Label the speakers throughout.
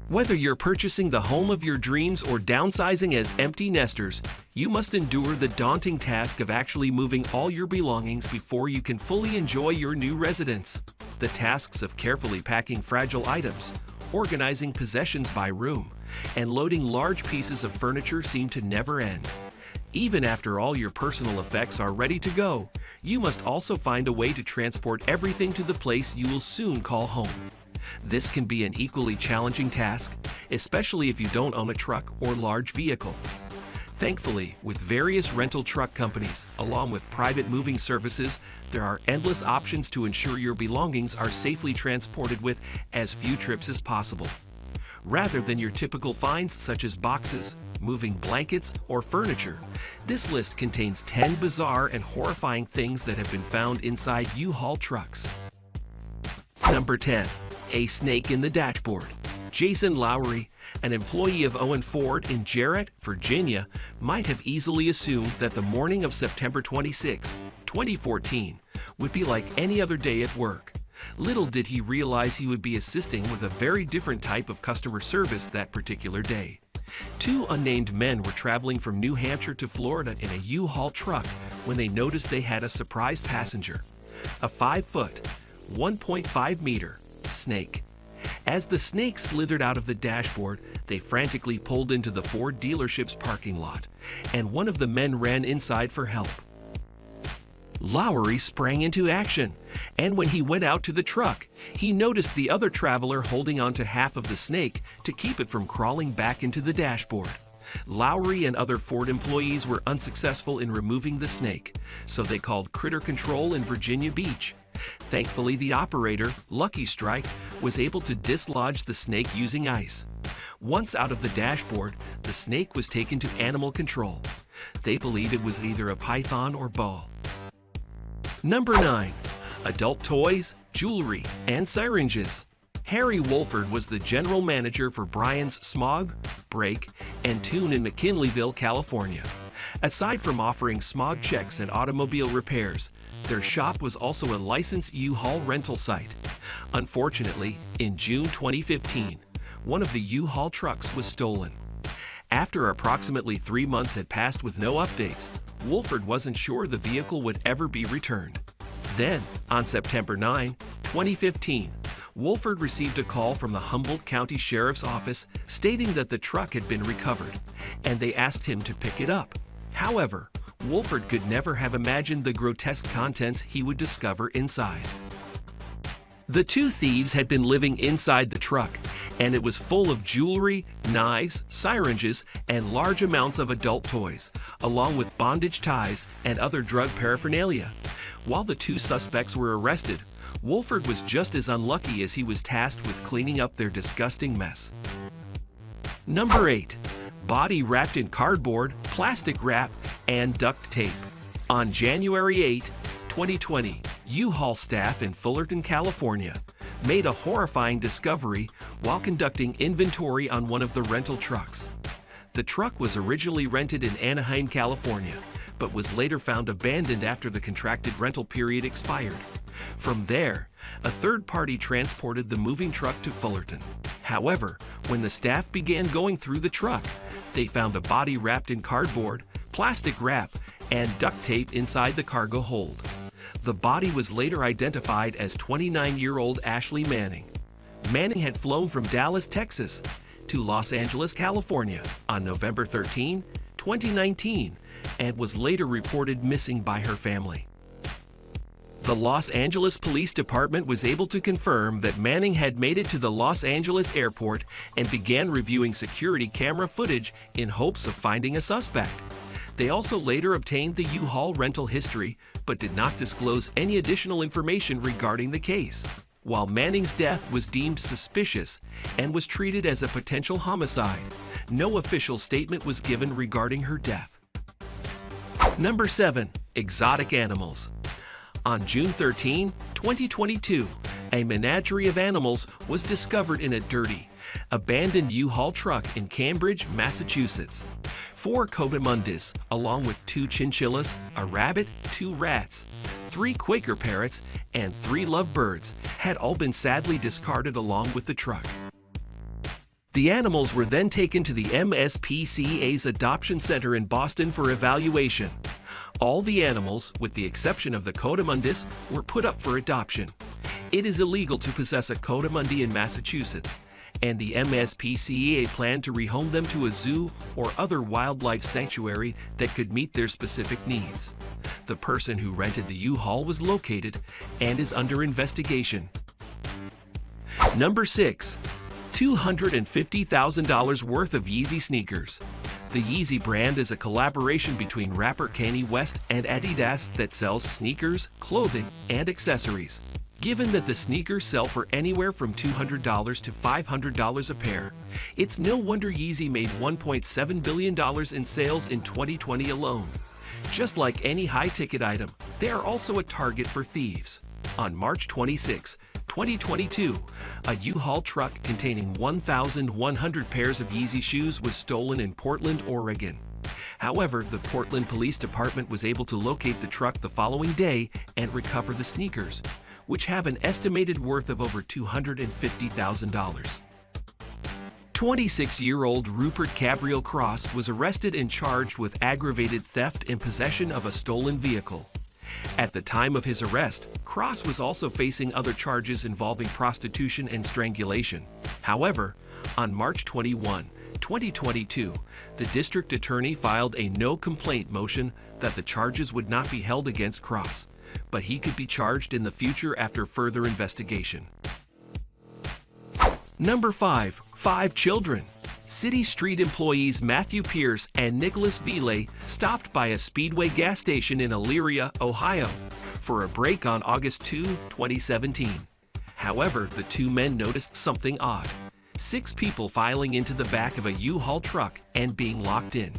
Speaker 1: Whether you're purchasing the home of your dreams or downsizing as empty nesters, you must endure the daunting task of actually moving all your belongings before you can fully enjoy your new residence. The tasks of carefully packing fragile items, organizing possessions by room, and loading large pieces of furniture seem to never end. Even after all your personal effects are ready to go, you must also find a way to transport everything to the place you will soon call home. This can be an equally challenging task, especially if you don't own a truck or large vehicle. Thankfully, with various rental truck companies, along with private moving services, there are endless options to ensure your belongings are safely transported with as few trips as possible. Rather than your typical finds such as boxes, moving blankets, or furniture, this list contains 10 bizarre and horrifying things that have been found inside Uhaul trucks. Number 10. A snake in the dashboard. Jason Lowry, an employee of Owen Ford in Jarrett, Virginia, might have easily assumed that the morning of September 26, 2014, would be like any other day at work. Little did he realize he would be assisting with a very different type of customer service that particular day. Two unnamed men were traveling from New Hampshire to Florida in a Uhaul truck when they noticed they had a surprise passenger, a 5-foot, 1.5-meter snake. As the snake slithered out of the dashboard, they frantically pulled into the Ford dealership's parking lot, and one of the men ran inside for help. Lowry sprang into action, and when he went out to the truck, he noticed the other traveler holding onto half of the snake to keep it from crawling back into the dashboard. Lowry and other Ford employees were unsuccessful in removing the snake, so they called Critter Control in Virginia Beach. Thankfully, the operator, Lucky Strike, was able to dislodge the snake using ice. Once out of the dashboard, the snake was taken to animal control. They believed it was either a python or ball. Number 9. Adult toys, jewelry, and syringes. Harry Wolford was the general manager for Bryan's Smog, Brake, and Tune in McKinleyville, California. Aside from offering smog checks and automobile repairs, their shop was also a licensed Uhaul rental site. Unfortunately, in June 2015, one of the Uhaul trucks was stolen. After approximately 3 months had passed with no updates, Wolford wasn't sure the vehicle would ever be returned. Then, on September 9, 2015, Wolford received a call from the Humboldt County Sheriff's Office stating that the truck had been recovered, and they asked him to pick it up. However, Wolford could never have imagined the grotesque contents he would discover inside. The two thieves had been living inside the truck, and it was full of jewelry, knives, syringes, and large amounts of adult toys, along with bondage ties and other drug paraphernalia. While the two suspects were arrested, Wolford was just as unlucky as he was tasked with cleaning up their disgusting mess. Number 8. Body wrapped in cardboard, plastic wrap, and duct tape. On January 8, 2020, Uhaul staff in Fullerton, California, made a horrifying discovery while conducting inventory on one of the rental trucks. The truck was originally rented in Anaheim, California, but was later found abandoned after the contracted rental period expired. From there, a third party transported the moving truck to Fullerton. However, when the staff began going through the truck, they found a body wrapped in cardboard, plastic wrap, and duct tape inside the cargo hold. The body was later identified as 29-year-old Ashley Manning. Manning had flown from Dallas, Texas, to Los Angeles, California on November 13, 2019, and was later reported missing by her family. The Los Angeles Police Department was able to confirm that Manning had made it to the Los Angeles airport and began reviewing security camera footage in hopes of finding a suspect. They also later obtained the Uhaul rental history, but did not disclose any additional information regarding the case. While Manning's death was deemed suspicious and was treated as a potential homicide, no official statement was given regarding her death. Number 7. Exotic animals. On June 13, 2022, a menagerie of animals was discovered in a dirty, abandoned Uhaul truck in Cambridge, Massachusetts. 4 Cotimundis, along with 2 chinchillas, a rabbit, 2 rats, 3 Quaker parrots, and 3 lovebirds, had all been sadly discarded along with the truck. The animals were then taken to the MSPCA's adoption center in Boston for evaluation. All the animals, with the exception of the Coatimundis, were put up for adoption. It is illegal to possess a Coatimundi in Massachusetts, and the MSPCA planned to rehome them to a zoo or other wildlife sanctuary that could meet their specific needs. The person who rented the Uhaul was located and is under investigation. Number 6. $250,000 worth of Yeezy sneakers. The Yeezy brand is a collaboration between rapper Kanye West and Adidas that sells sneakers, clothing, and accessories. Given that the sneakers sell for anywhere from $200 to $500 a pair, it's no wonder Yeezy made $1.7 billion in sales in 2020 alone. Just like any high-ticket item, they are also a target for thieves. On March 26, 2022, a Uhaul truck containing 1,100 pairs of Yeezy shoes was stolen in Portland, Oregon. However, the Portland Police Department was able to locate the truck the following day and recover the sneakers, which have an estimated worth of over $250,000. 26-year-old Rupert Gabriel Cross was arrested and charged with aggravated theft and possession of a stolen vehicle. At the time of his arrest, Cross was also facing other charges involving prostitution and strangulation. However, on March 21, 2022, the district attorney filed a no-complaint motion that the charges would not be held against Cross, but he could be charged in the future after further investigation. Number 5. 5 children. City Street employees Matthew Pierce and Nicholas Ville stopped by a Speedway gas station in Elyria, Ohio, for a break on August 2, 2017. However, the two men noticed something odd: 6 people filing into the back of a Uhaul truck and being locked in.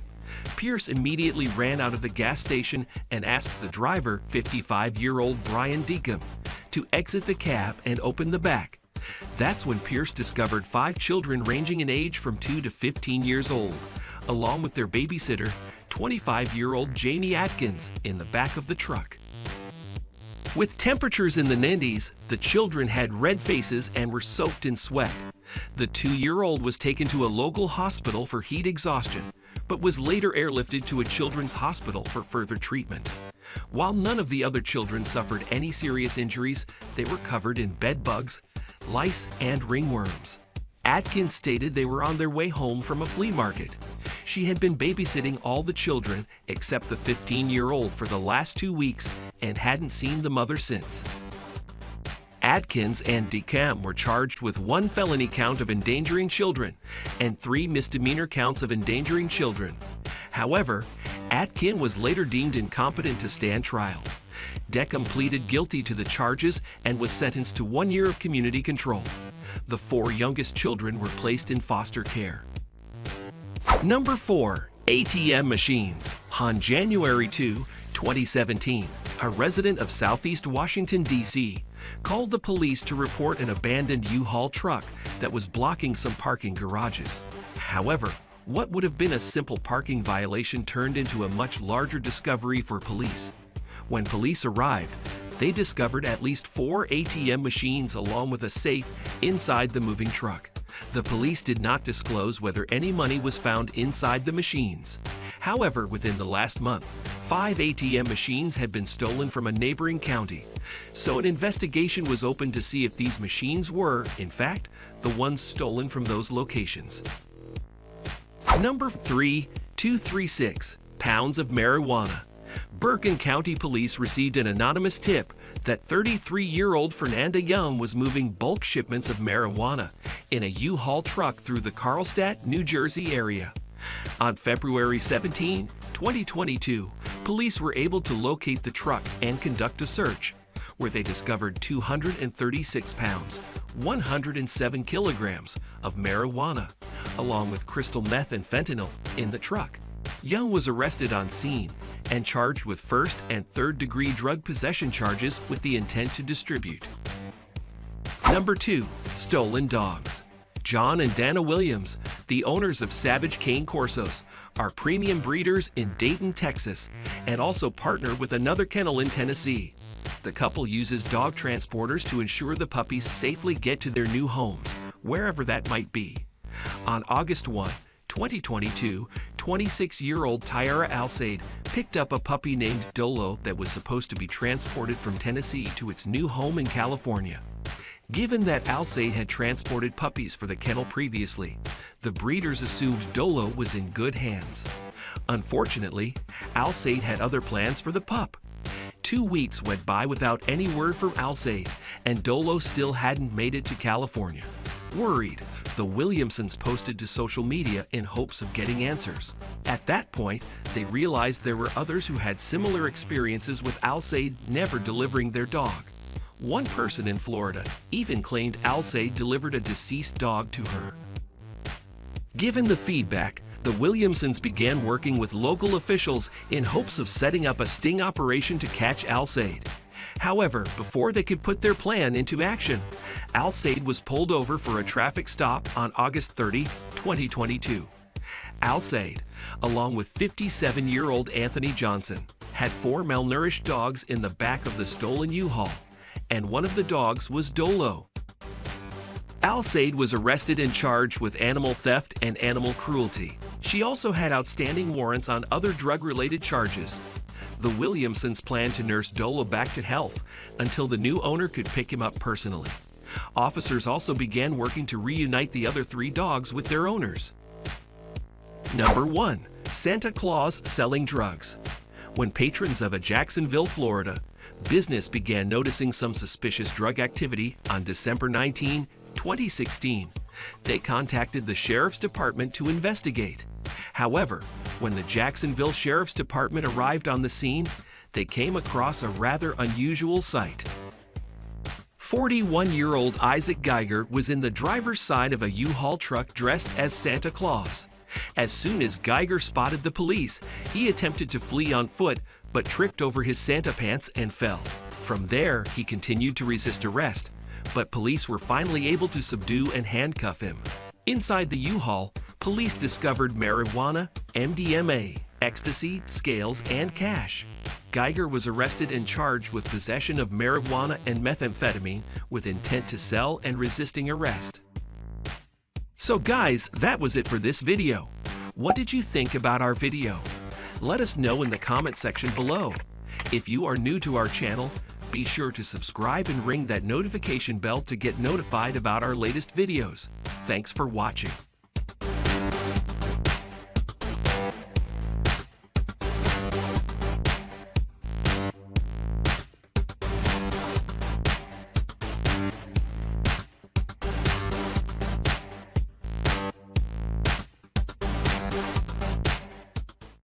Speaker 1: Pierce immediately ran out of the gas station and asked the driver, 55-year-old Brian Deacom, to exit the cab and open the back. That's when Pierce discovered 5 children ranging in age from 2 to 15 years old, along with their babysitter, 25-year-old Jamie Atkins, in the back of the truck. With temperatures in the 90s, the children had red faces and were soaked in sweat. The 2-year-old was taken to a local hospital for heat exhaustion, but was later airlifted to a children's hospital for further treatment. While none of the other children suffered any serious injuries, they were covered in bed bugs, lice, and ringworms. Atkins stated they were on their way home from a flea market. She had been babysitting all the children except the 15-year-old for the last 2 weeks and hadn't seen the mother since. Atkins and Deacom were charged with 1 felony count of endangering children and 3 misdemeanor counts of endangering children. However, Atkins was later deemed incompetent to stand trial. Deacom pleaded guilty to the charges and was sentenced to 1 year of community control. The 4 youngest children were placed in foster care. Number 4. ATM machines. On January 2, 2017, a resident of Southeast Washington, D.C., called the police to report an abandoned Uhaul truck that was blocking some parking garages. However, what would have been a simple parking violation turned into a much larger discovery for police. When police arrived, they discovered at least 4 ATM machines along with a safe inside the moving truck. The police did not disclose whether any money was found inside the machines. However, within the last month, 5 ATM machines had been stolen from a neighboring county, so an investigation was opened to see if these machines were, in fact, the ones stolen from those locations. Number 3. 236 pounds of marijuana. Bergen County Police received an anonymous tip that 33-year-old Fernanda Young was moving bulk shipments of marijuana in a U-Haul truck through the Carlstadt, New Jersey area. On February 17, 2022, police were able to locate the truck and conduct a search, where they discovered 236 pounds, 107 kilograms of marijuana, along with crystal meth and fentanyl in the truck. Young was arrested on scene and charged with first and third-degree drug possession charges with the intent to distribute. Number 2. Stolen dogs. John and Dana Williams, the owners of Savage Cane Corsos, are premium breeders in Dayton, Texas, and also partner with another kennel in Tennessee. The couple uses dog transporters to ensure the puppies safely get to their new homes, wherever that might be. On August 1, 2022, 26-year-old Tyara Alsaid picked up a puppy named Dolo that was supposed to be transported from Tennessee to its new home in California. Given that Alsaid had transported puppies for the kennel previously, the breeders assumed Dolo was in good hands. Unfortunately, Alsaid had other plans for the pup. 2 weeks went by without any word from Alsaid, and Dolo still hadn't made it to California. Worried, the Williamsons posted to social media in hopes of getting answers. At that point, they realized there were others who had similar experiences with Alsaid never delivering their dog. One person in Florida even claimed Alsaid delivered a deceased dog to her. Given the feedback, the Williamsons began working with local officials in hopes of setting up a sting operation to catch Alsaid. However, before they could put their plan into action, Alsaid was pulled over for a traffic stop on August 30, 2022. Alsaid, along with 57-year-old Anthony Johnson, had 4 malnourished dogs in the back of the stolen Uhaul, and one of the dogs was Dolo. Alsaid was arrested and charged with animal theft and animal cruelty. She also had outstanding warrants on other drug-related charges. The Williamsons planned to nurse Dolo back to health until the new owner could pick him up personally. Officers also began working to reunite the other 3 dogs with their owners. Number 1. Santa Claus selling drugs. When patrons of a Jacksonville, Florida, business began noticing some suspicious drug activity on December 19, 2016, they contacted the Sheriff's Department to investigate. However, when the Jacksonville Sheriff's Department arrived on the scene, they came across a rather unusual sight. 41-year-old Isaac Geiger was in the driver's side of a Uhaul truck dressed as Santa Claus. As soon as Geiger spotted the police, he attempted to flee on foot but tripped over his Santa pants and fell. From there, he continued to resist arrest, but police were finally able to subdue and handcuff him. Inside the U-Haul, police discovered marijuana, MDMA, ecstasy, scales, and cash. Geiger was arrested and charged with possession of marijuana and methamphetamine with intent to sell and resisting arrest. So guys, that was it for this video. What did you think about our video? Let us know in the comment section below. If you are new to our channel, be sure to subscribe and ring that notification bell to get notified about our latest videos. Thanks for watching.